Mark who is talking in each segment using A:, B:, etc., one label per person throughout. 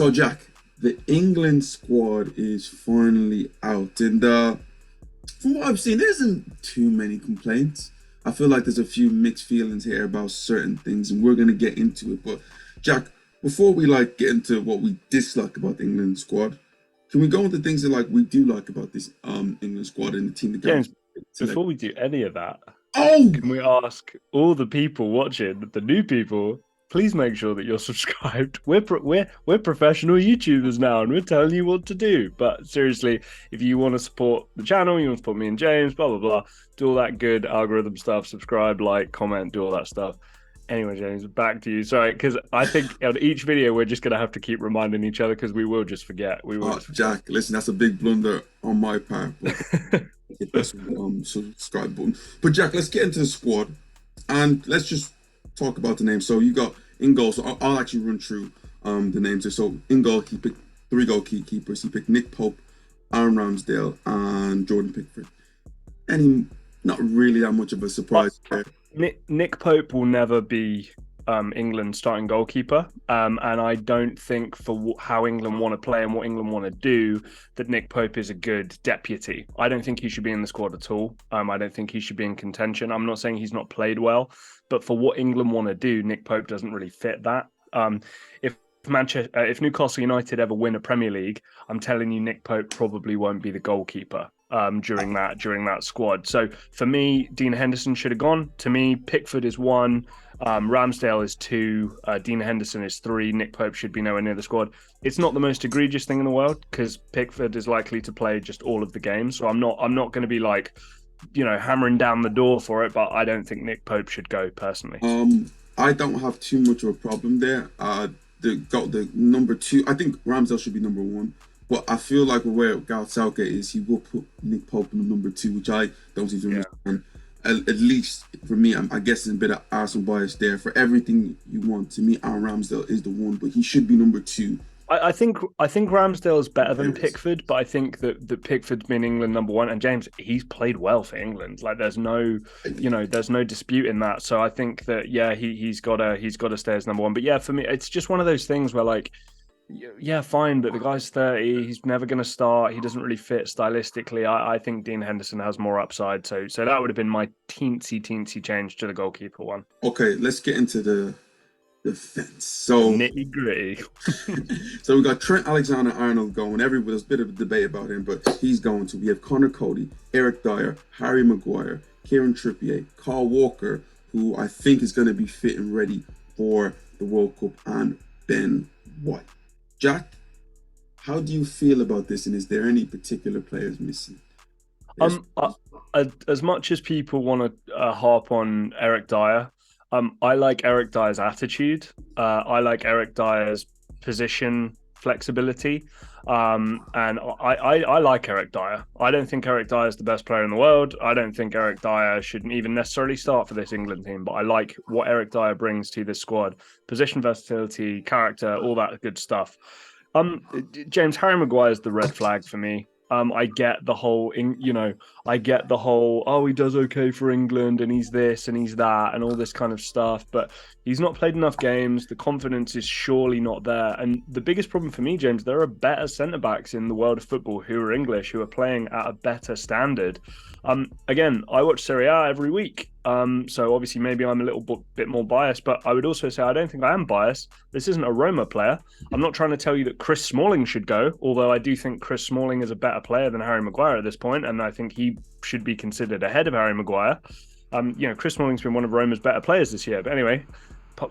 A: So, Jack, the England squad is finally out, and from what I've seen, there isn't too many complaints. I feel like there's a few mixed feelings here about certain things, and we're gonna get into it. But, Jack, before we get into what we dislike about the England squad, can we go into things that we do like about this England squad and the team that
B: James,
A: goes?
B: before we do any of that,
A: Oh,
B: can we ask all the people watching, the new people, please make sure that you're subscribed. We're professional YouTubers now, and we're telling you what to do. But seriously, if you want to support the channel, you want to support me and James, blah blah blah, do all that good algorithm stuff. Subscribe, like, comment, do all that stuff. Anyway, James, back to you. Sorry, because I think on each video we're just gonna have to keep reminding each other because we will just forget. We will.
A: Jack, listen, that's a big blunder on my part. But hit that subscribe button. But Jack, let's get into the squad and let's just talk about the names. So you got in goal. So I'll actually run through the names here. So in goal, he picked three goalkeepers. He picked Nick Pope, Aaron Ramsdale, and Jordan Pickford. Not really that much of a surprise there.
B: Nick Pope will never be England's starting goalkeeper, and I don't think for how England want to play and what England want to do that Nick Pope is a good deputy. I don't think he should be in the squad at all. I don't think he should be in contention. I'm not saying he's not played well, but for what England want to do, Nick Pope doesn't really fit that. If Newcastle United ever win a Premier League, I'm telling you, Nick Pope probably won't be the goalkeeper during that squad. So for me, Dean Henderson should have gone. To me, Pickford is 1, Ramsdale is 2, Dean Henderson is 3. Nick Pope should be nowhere near the squad. It's not the most egregious thing in the world because Pickford is likely to play just all of the games. So I'm not going to be hammering down the door for it, but I don't think Nick Pope should go personally.
A: I don't have too much of a problem there. The number 2, I think Ramsdale should be number 1. But I feel like where Gareth Southgate is, he will put Nick Pope in the number 2, which I don't seem to understand. At least for me, I guess there's a bit of Arsenal bias there. For everything you want, to me, Aaron Ramsdale is the 1, but he should be number 2.
B: I think Ramsdale is better than Pickford, but I think that Pickford's been England number 1, and James, he's played well for England. There's no dispute in that. So I think that he's got to stay as number 1. But yeah, for me, it's just one of those things where fine, but the guy's 30. He's never going to start. He doesn't really fit stylistically. I think Dean Henderson has more upside. So that would have been my teensy change to the goalkeeper one.
A: Okay, let's get into the defense. So
B: nitty gritty.
A: So we got Trent Alexander-Arnold going. There's a bit of a debate about him, but he's going to. We have Connor Cody, Eric Dyer, Harry Maguire, Kieran Trippier, Carl Walker, who I think is going to be fit and ready for the World Cup, and Ben White. Jack, how do you feel about this, and is there any particular players missing?
B: As much as people want to harp on Eric Dyer, I like Eric Dyer's attitude. I like Eric Dyer's position flexibility, and I like Eric Dyer. I don't think Eric Dyer is the best player in the world. I don't think Eric Dyer shouldn't even necessarily start for this England team, but I like what Eric Dyer brings to this squad: position versatility, character, all that good stuff. James, Harry Maguire is the red flag for me. I get the whole, oh, he does okay for England and he's this and he's that and all this kind of stuff, but he's not played enough games. The confidence is surely not there. And the biggest problem for me, James, there are better centre-backs in the world of football who are English, who are playing at a better standard. Again, I watch Serie A every week. So obviously maybe I'm a little bit more biased, but I would also say I don't think I am biased. This isn't a Roma player. I'm not trying to tell you that Chris Smalling should go, although I do think Chris Smalling is a better player than Harry Maguire at this point, and I think he should be considered ahead of Harry Maguire. Chris Smalling's been one of Roma's better players this year, but anyway,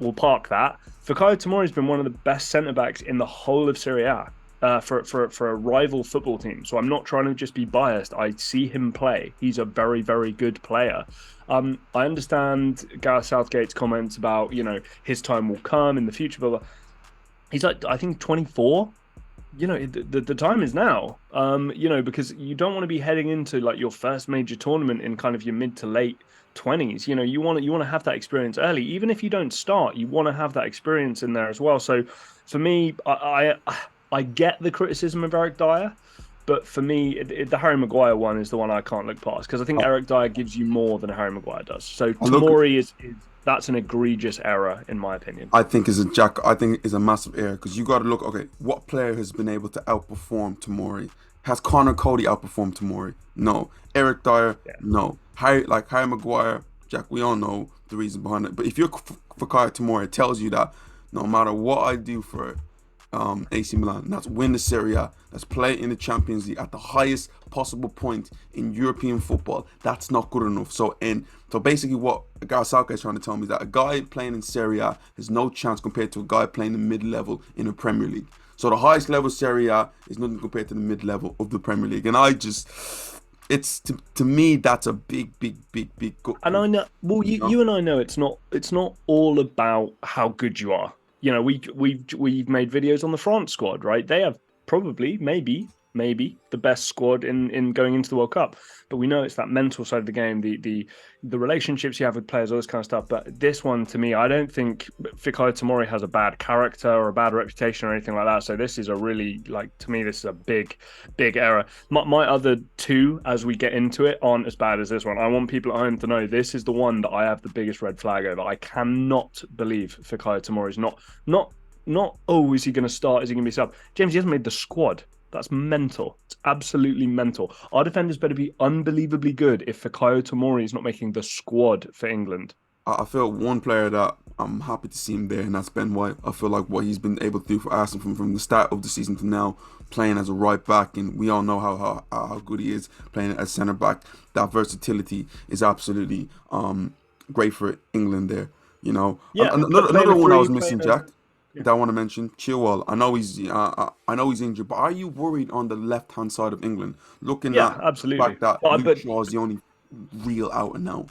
B: we'll park that. Fikayo Tomori's been one of the best centre-backs in the whole of Serie A. For a rival football team. So I'm not trying to just be biased. I see him play. He's a very, very good player. I understand Gareth Southgate's comments about, his time will come in the future, but he's I think 24. The time is now, because you don't want to be heading into your first major tournament in kind of your mid to late 20s. You want to have that experience early. Even if you don't start, you want to have that experience in there as well. So for me, I get the criticism of Eric Dyer, but for me, the Harry Maguire one is the one I can't look past, because I think Eric Dyer gives you more than Harry Maguire does. So Tomori is That's an egregious error, in my opinion.
A: I think is a Jack. I think is a massive error because you got to look. Okay, what player has been able to outperform Tomori? Has Connor Cody outperformed Tomori? No. Eric Dyer?
B: Yeah.
A: No. Harry Maguire? Jack, we all know the reason behind it. But if you're Fikayo Tomori, it tells you that no matter what I do for AC Milan, that's win the Serie A, that's play in the Champions League at the highest possible point in European football, that's not good enough. So basically what Gareth Southgate is trying to tell me is that a guy playing in Serie A has no chance compared to a guy playing in mid-level in the Premier League. So the highest level Serie A is nothing compared to the mid-level of the Premier League. And it's to me that's a big.
B: And I know, well, you and I know it's not all about how good you are. You know, we've made videos on the France squad, right? They have probably, maybe the best squad in going into the World Cup. But we know it's that mental side of the game, the relationships you have with players, all this kind of stuff. But this one, to me, I don't think Fikayo Tomori has a bad character or a bad reputation or anything like that. So this is a really, to me, this is a big error. My other two, as we get into it, aren't as bad as this one. I want people at home to know this is the one that I have the biggest red flag over. I cannot believe Fikayo Tomori is not, oh, is he going to start? Is he going to be sub? James, he hasn't made the squad. That's mental. It's absolutely mental. Our defenders better be unbelievably good if Fikayo Tomori is not making the squad for England.
A: I feel one player that I'm happy to see him there, and that's Ben White. I feel like what he's been able to do for Arsenal from the start of the season to now, playing as a right back, and we all know how good he is playing as centre back. That versatility is absolutely great for England there. You know,
B: yeah,
A: another one I was missing, Jack. That I want to mention, Chilwell. I know he's injured, but are you worried on the left-hand side of England? Looking at
B: absolutely.
A: the fact that Luke Shaw is the only real out and now.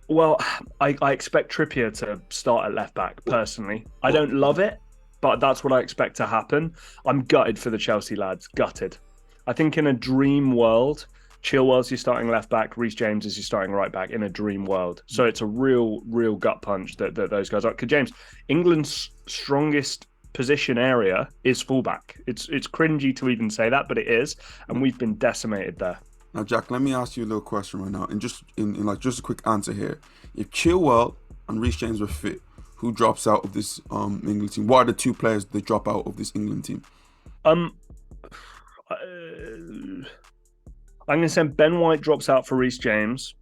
B: Well, I expect Trippier to start at left back, personally. I don't love it, but that's what I expect to happen. I'm gutted for the Chelsea lads. Gutted. I think in a dream world, Chilwell's your starting left back, Reece James is your starting right back in a dream world. So it's a real gut punch that those guys are. Because James, England's strongest position area is fullback. It's cringy to even say that, but it is, and we've been decimated there.
A: Now, Jack, let me ask you a little question right now, and just a quick answer here. If Chilwell and Reece James were fit, who drops out of this England team? What are the two players that drop out of this England team?
B: I'm going to say Ben White drops out for Reece James.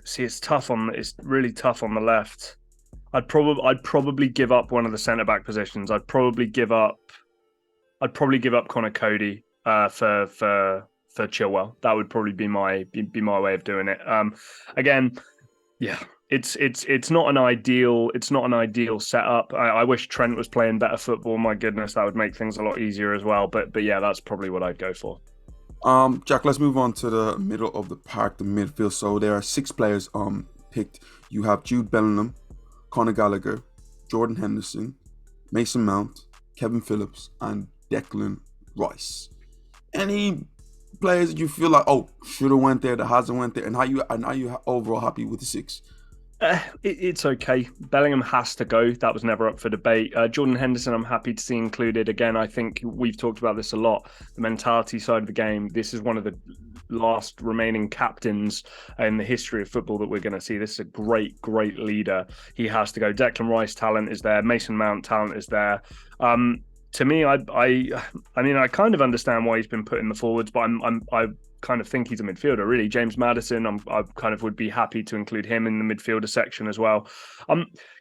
B: See, it's really tough on the left. I'd probably give up one of the centre back positions. I'd probably give up Connor Cody for Chilwell. That would probably be my way of doing it. Again, yeah. It's not an ideal setup. I wish Trent was playing better football. My goodness, that would make things a lot easier as well. But yeah, that's probably what I'd go for.
A: Jack, let's move on to the middle of the park, the midfield. So there are 6 players picked. You have Jude Bellingham, Conor Gallagher, Jordan Henderson, Mason Mount, Kevin Phillips, and Declan Rice. Any players that you feel like, oh, should have went there, that hasn't went there, and are you overall happy with the 6?
B: It's okay. Bellingham has to go. That was never up for debate. Jordan Henderson, I'm happy to see included. Again, I think we've talked about this a lot. The mentality side of the game. This is one of the last remaining captains in the history of football that we're going to see. This is a great
A: leader.
B: He has to go. Declan Rice talent is there. Mason Mount talent is there. To me, I mean, I kind of understand why he's been put in the forwards, but I kind of think he's a midfielder, really. James Maddison, I kind of would be happy to include him in the midfielder section as well.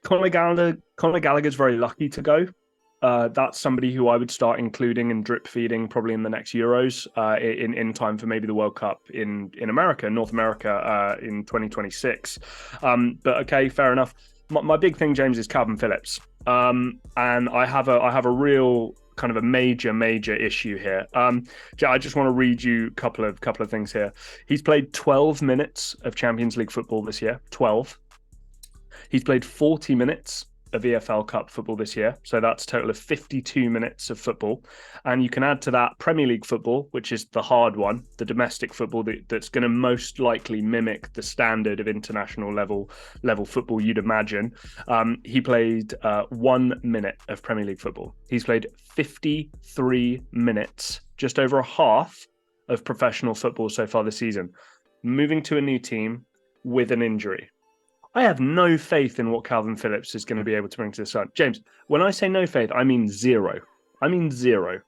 B: Conor Gallagher's very lucky to go. That's somebody who I would start including and drip feeding probably in the next Euros, in time for maybe the World Cup in America, North America, in 2026. But okay, fair enough. My big thing, James, is Calvin Phillips. And I have a real kind of a major issue here. I just want to read you a couple of things here. He's played 12 minutes of Champions League football this year. 12. He's played 40 minutes of EFL Cup football this year. So that's a total of 52 minutes of football. And you can add to that Premier League football, which is the hard one, the domestic football that's going to most likely mimic the standard of international level football you'd imagine. He played 1 minute of Premier League football. He's played 53 minutes, just over a half of professional football so far this season. Moving to a new team, with an injury. I have no faith in what Calvin Phillips is going to be able to bring to the side. James, when I say no faith, I mean zero. I mean zero.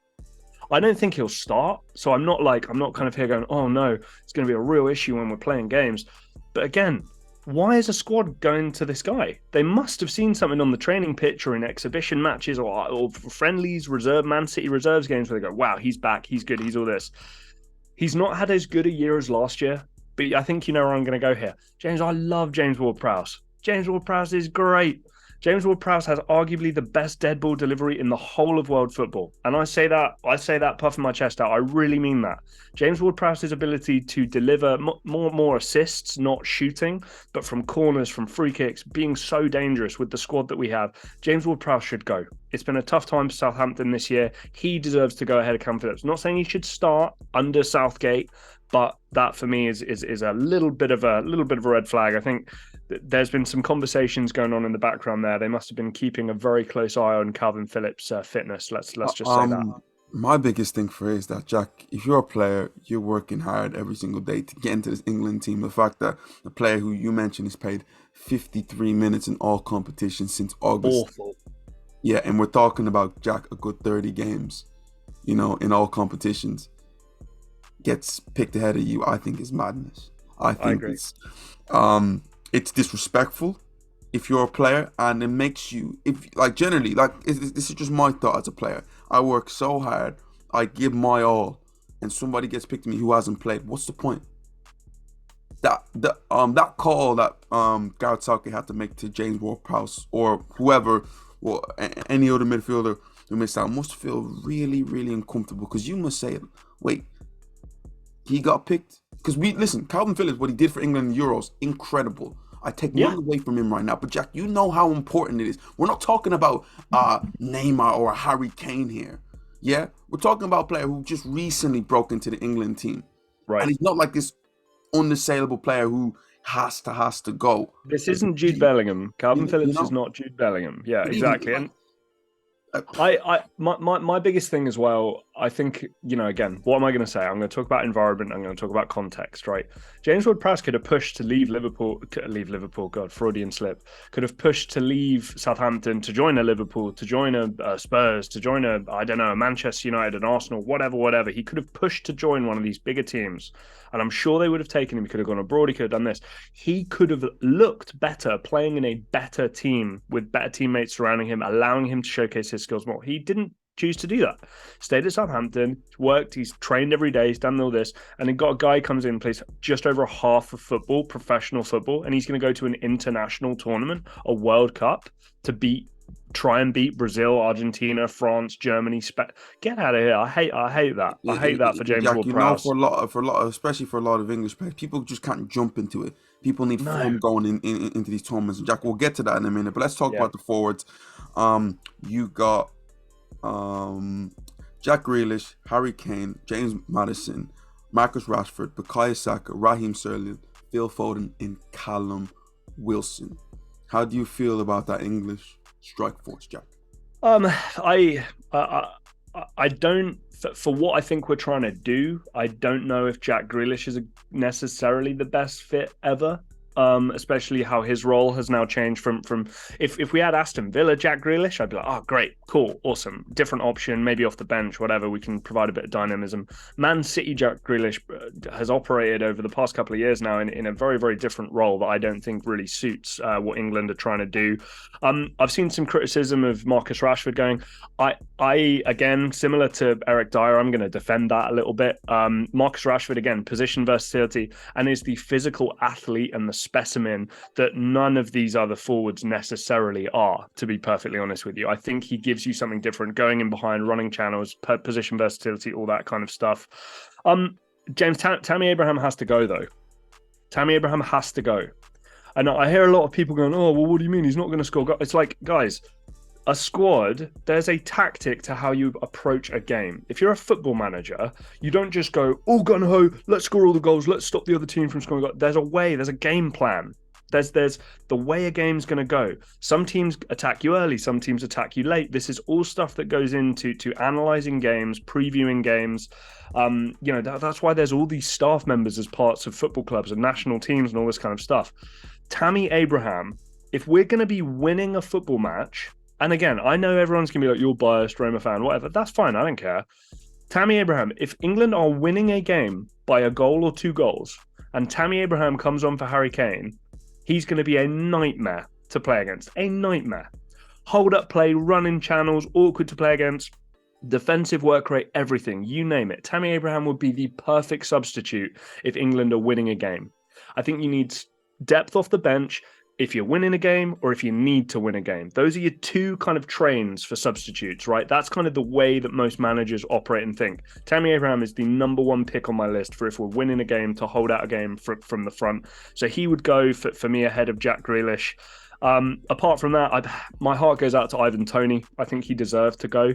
B: I don't think he'll start. So I'm not kind of here going, oh no, it's going to be a real issue when we're playing games. But again, why is a squad going to this guy? They must have seen something on the training pitch or in exhibition matches or friendlies, Man City reserves games where they go, wow, he's back, he's good, he's all this. He's not had as good a year as last year, but I think you know where I'm going to go here. James, I love James Ward-Prowse. James Ward-Prowse is great. James Ward-Prowse has arguably the best dead ball delivery in the whole of world football. And I say that puffing my chest out. I really mean that. James Ward-Prowse's ability to deliver more assists, not shooting, but from corners, from free kicks, being so dangerous with the squad that we have. James Ward-Prowse should go. It's been a tough time for Southampton this year. He deserves to go ahead of Calvin Phillips. Not saying he should start under Southgate, but that for me is a little bit of a red flag. I think there's been some conversations going on in the background there. They must have been keeping a very close eye on Calvin Phillips' fitness. Let's just say that.
C: My biggest thing for it is that, Jack, if you're a player, you're working hard every single day to get into this England team. The fact that the player who you mentioned has played 53 minutes in all competitions since August.
B: Awful.
C: Yeah, and we're talking about, Jack, a good 30 games, in all competitions, gets picked ahead of you, I think is madness. I agree. It's disrespectful if you're a player, and it makes you, this is just my thought as a player. I work so hard, I give my all, and somebody gets picked to me who hasn't played. What's the point? That call that Gareth Southgate had to make to James Ward-Prowse or whoever, or any other midfielder who missed out, must feel really, really uncomfortable, because you must say, wait, he got picked? Because Calvin Phillips, what he did for England in Euros, incredible. I take nothing away from him right now. But Jack, you know how important it is. We're not talking about Neymar or Harry Kane here. Yeah? We're talking about a player who just recently broke into the England team.
B: Right.
C: And he's not like this unassailable player who has to go.
B: This isn't Jude Bellingham. Calvin Phillips is not Jude Bellingham. Yeah, exactly. And my biggest thing as well, I think, again, what am I going to say? I'm going to talk about environment. I'm going to talk about context, right? James Ward-Prowse could have pushed to leave Liverpool, God, Freudian slip, could have pushed to leave Southampton to join a Liverpool, to join a Spurs, to join a Manchester United, an Arsenal, whatever. He could have pushed to join one of these bigger teams. And I'm sure they would have taken him. He could have gone abroad. He could have done this. He could have looked better playing in a better team with better teammates surrounding him, allowing him to showcase his skills more. He didn't choose to do that. Stayed at Southampton, worked, he's trained every day, he's done all this, and then got a guy who comes in and plays just over half of football, professional football, and he's going to go to an international tournament, a World Cup, to try and beat Brazil, Argentina, France, Germany, Spain. Get out of here! I hate that. I hate that for James Ward-Prowse.
C: For a lot, especially for a lot of English players, people just can't jump into it. People need form going into these tournaments. And Jack, we'll get to that in a minute. But let's talk about the forwards. You got Jack Grealish, Harry Kane, James Maddison, Marcus Rashford, Bukayo Saka, Raheem Sterling, Phil Foden, and Callum Wilson. How do you feel about that English strike force, Jack?
B: I don't, for what I think we're trying to do, I don't know if Jack Grealish is necessarily the best fit ever. Especially how his role has now changed from if we had Aston Villa Jack Grealish, I'd be like, oh great, cool, awesome, different option, maybe off the bench, whatever, we can provide a bit of dynamism. Man City Jack Grealish has operated over the past couple of years now in a very, very different role that I don't think really suits what England are trying to do. I've seen some criticism of Marcus Rashford going, I again, similar to Eric Dyer, I'm going to defend that a little bit. Marcus Rashford, again, position versatility, and is the physical athlete and the specimen that none of these other forwards necessarily are, to be perfectly honest with you. I think he gives you something different, going in behind, running channels, position versatility, all that kind of stuff. James, Tammy Abraham has to go, though. Tammy Abraham has to go. And I hear a lot of people going, oh, well, what do you mean? He's not going to score goals. It's like, guys, a squad, there's a tactic to how you approach a game. If you're a football manager, you don't just go, oh, gun-ho, let's score all the goals, let's stop the other team from scoring goals. There's a way, there's a game plan. There's the way a game's going to go. Some teams attack you early, some teams attack you late. This is all stuff that goes into analyzing games, previewing games. That's why there's all these staff members as parts of football clubs and national teams and all this kind of stuff. Tammy Abraham, if we're going to be winning a football match, and again, I know everyone's going to be like, you're biased, Roma fan, whatever. That's fine. I don't care. Tammy Abraham, if England are winning a game by a goal or 2 goals, and Tammy Abraham comes on for Harry Kane, he's going to be a nightmare to play against. A nightmare. Hold up play, running channels, awkward to play against, defensive work rate, everything. You name it. Tammy Abraham would be the perfect substitute if England are winning a game. I think you need depth off the bench if you're winning a game or if you need to win a game. Those are your 2 kind of trains for substitutes, right? That's kind of the way that most managers operate and think. Tammy Abraham is the number 1 pick on my list for if we're winning a game to hold out a game from the front. So he would go for me ahead of Jack Grealish. Apart from that, my heart goes out to Ivan Toney. I think he deserved to go.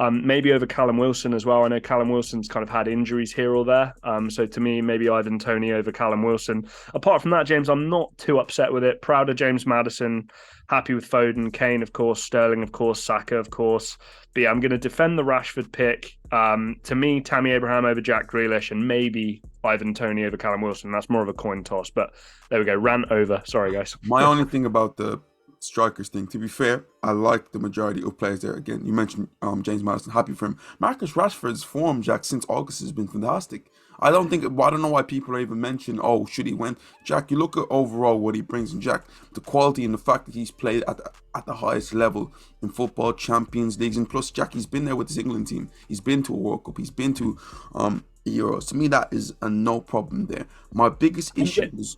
B: Maybe over Callum Wilson as well. I know Callum Wilson's kind of had injuries here or there. So to me, maybe Ivan Toney over Callum Wilson. Apart from that, James, I'm not too upset with it. Proud of James Maddison. Happy with Foden, Kane, of course, Sterling, of course, Saka, of course. But yeah, I'm going to defend the Rashford pick. To me, Tammy Abraham over Jack Grealish and maybe Ivan Toney over Callum Wilson. That's more of a coin toss, but there we go. Rant over. Sorry, guys.
C: My only thing about the strikers thing, to be fair, I like the majority of players there. Again, you mentioned James Maddison. Happy for him. Marcus Rashford's form, Jack, since August has been fantastic. I don't know why people are even mentioning, oh, should he win? Jack, you look at overall what he brings in, Jack, the quality and the fact that he's played at the highest level in football, Champions Leagues, and plus, Jack, he's been there with his England team. He's been to a World Cup. He's been to Euros. To me, that is a no problem there. My biggest issue is...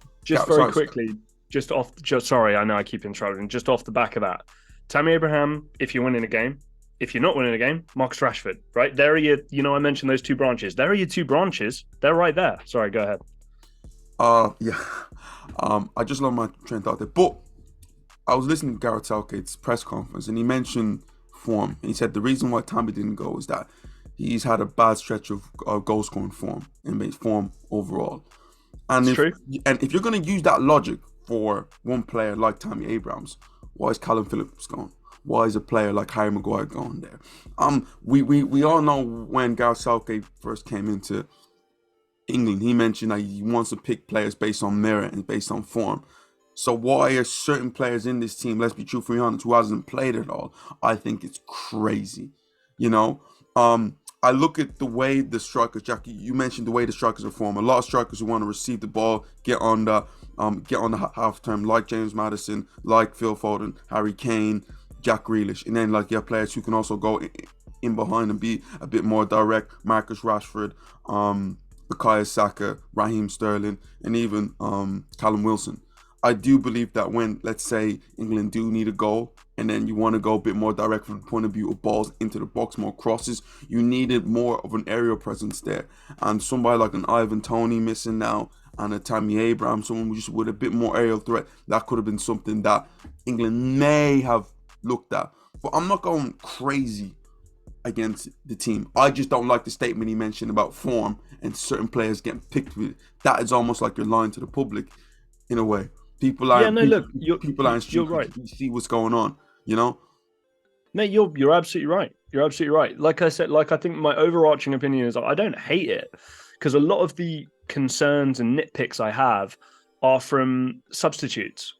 B: Sorry, I know I keep interrupting. Just off the back of that, Tammy Abraham, if you're winning a game. If you're not winning a game, Marcus Rashford, right? There are your, I mentioned those 2 branches. There are your 2 branches. They're right there. Sorry, go ahead.
C: Yeah. I just love my train of thought there. But I was listening to Gareth Southgate's press conference and he mentioned form. And he said the reason why Tammy didn't go is that he's had a bad stretch of goal scoring form and form overall. And if you're going to use that logic for one player like Tammy Abrahams, why is Callum Phillips gone? Why is a player like Harry Maguire going there? We all know when Gareth Southgate first came into England, he mentioned that he wants to pick players based on merit and based on form. So why are certain players in this team, let's be truthfully honest, who hasn't played at all? I think it's crazy. I look at the way the strikers, Jackie, you mentioned the way the strikers are formed. A lot of strikers who want to receive the ball, get on the half term, like James Maddison, like Phil Foden, Harry Kane, Jack Grealish, and then like you have players who can also go in behind and be a bit more direct. Marcus Rashford, Bukayo Saka, Raheem Sterling, and even Callum Wilson. I do believe that when, let's say, England do need a goal, and then you want to go a bit more direct from the point of view of balls into the box, more crosses, you needed more of an aerial presence there. And somebody like an Ivan Toney missing now, and a Tammy Abraham, someone just with a bit more aerial threat, that could have been something that England may have looked at. But I'm not going crazy against the team. I just don't like the statement he mentioned about form and certain players getting picked with. That is almost like you're lying to the public in a way. People are
B: you're right.
C: You see what's going on,
B: Mate, you're absolutely right. You're absolutely right. Like I said, I think my overarching opinion is I don't hate it because a lot of the concerns and nitpicks I have are from substitutes,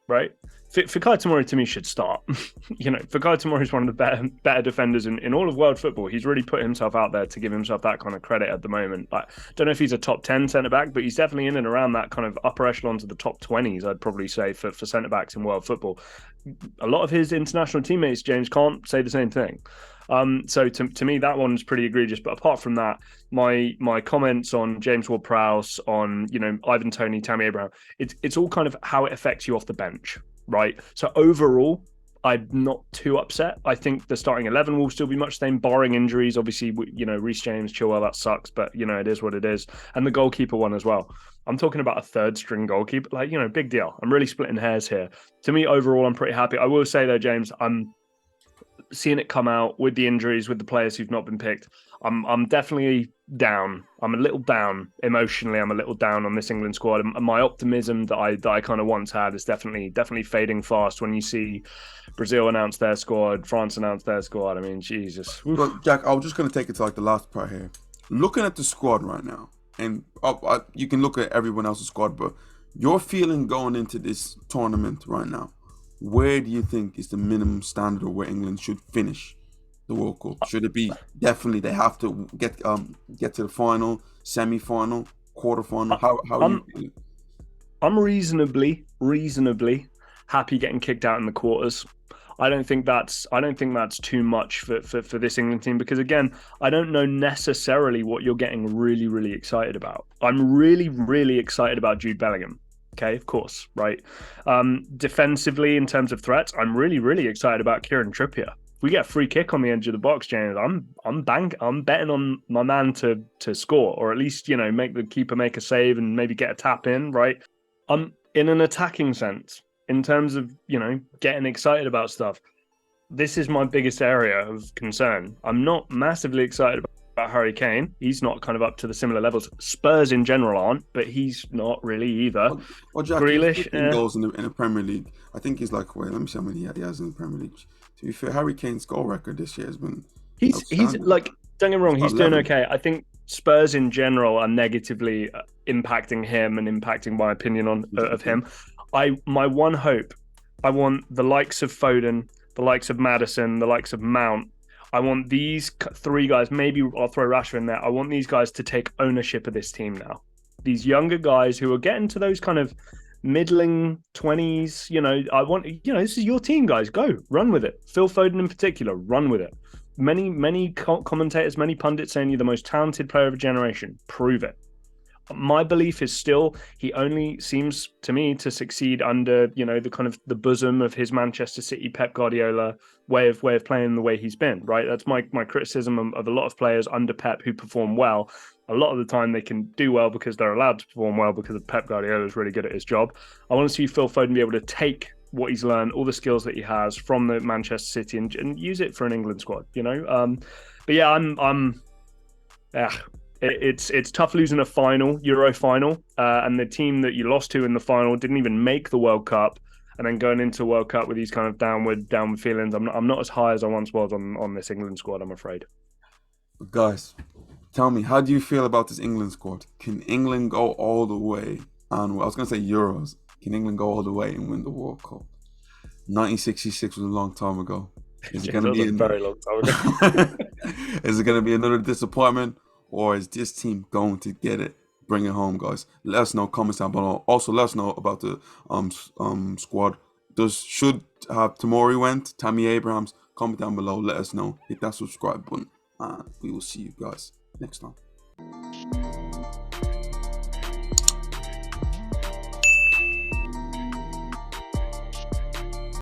B: right? Fikayo Tomori to me should start. Fikayo Tomori is one of the better defenders in all of world football. He's really put himself out there to give himself that kind of credit at the moment. I don't know if he's a top 10 centre-back, but he's definitely in and around that kind of upper echelon to the top 20s, I'd probably say, for centre-backs in world football. A lot of his international teammates, James, can't say the same thing. So to me, that one's pretty egregious. But apart from that, my comments on James Ward-Prowse, on Ivan Toney, Tammy Abraham, it's all kind of how it affects you off the bench. Right. So overall, I'm not too upset. I think the starting 11 will still be much the same, barring injuries. Obviously, Reece James, Chilwell, that sucks, but it is what it is. And the goalkeeper one as well. I'm talking about a 3rd string goalkeeper. Big deal. I'm really splitting hairs here. To me, overall, I'm pretty happy. I will say though, James, I'm seeing it come out with the injuries, with the players who've not been picked. I'm definitely down. I'm a little down emotionally. I'm a little down on this England squad, and my optimism that I kind of once had is definitely fading fast when you see Brazil announce their squad, France announce their squad. I mean, Jesus. Oof.
C: But Jack, I was just going to take it to like the last part here. Looking at the squad right now, and you can look at everyone else's squad, but your feeling going into this tournament right now, where do you think is the minimum standard of where England should finish the World Cup? Should it be definitely they have to get to the final, semi-final, quarter-final? How are you feeling?
B: I'm reasonably happy getting kicked out in the quarters. I don't think that's too much for this England team, because again, I don't know necessarily what you're getting really excited about. I'm really excited about Jude Bellingham. Okay, of course, right. Defensively, in terms of threats, I'm really excited about Kieran Trippier. If we get a free kick on the edge of the box, James, I'm betting on my man to score, or at least, you know, make the keeper make a save and maybe get a tap in, right? In an attacking sense, in terms of, you know, getting excited about stuff, this is my biggest area of concern. I'm not massively excited about Harry Kane. He's not kind of up to the similar levels. Spurs in general aren't, but he's not really either.
C: Well, Jack,
B: Grealish,
C: he's 15 goals in the Premier League. I think he's like, wait, let me see how many he has in the Premier League. To be fair, Harry Kane's goal record this year has been
B: he's like, don't get me wrong, he's doing okay. I think Spurs in general are negatively impacting him and impacting my opinion of him. My one hope, I want the likes of Foden, the likes of Maddison, the likes of Mount. I want these three guys, maybe I'll throw Rashford in there. I want these guys to take ownership of this team now. These younger guys who are getting to those kind of middling 20s, you know, I want, you know, this is your team, guys. Go, run with it. Phil Foden in particular, run with it. Many commentators, many pundits saying you're the most talented player of a generation. Prove it. My belief is still he only seems to me to succeed under, you know, the kind of the bosom of his Manchester City Pep Guardiola way of playing the way he's been, right? That's my criticism of a lot of players under Pep who perform well. A lot of the time they can do well because they're allowed to perform well because Pep Guardiola is really good at his job. I want to see Phil Foden be able to take what he's learned, all the skills that he has from the Manchester City and use it for an England squad, you know? But yeah, it's tough losing a Euro final, and the team that you lost to in the final didn't even make the World Cup, and then going into World Cup with these kind of downward feelings. I'm not as high as I once was on this England squad, I'm afraid.
C: Guys, tell me, how do you feel about this England squad? Can England go all the way? And I was going to say Euros. Can England go all the way and win the World Cup? 1966 was a long time ago. Is it going to be
B: a very long time ago?
C: Is it going to be another disappointment? Or is this team going to get it? Bring it home, guys. Let us know. Comments down below. Also, let us know about the squad. Should have Tomori went? Tammy Abrahams? Comment down below. Let us know. Hit that subscribe button. And we will see you guys next time.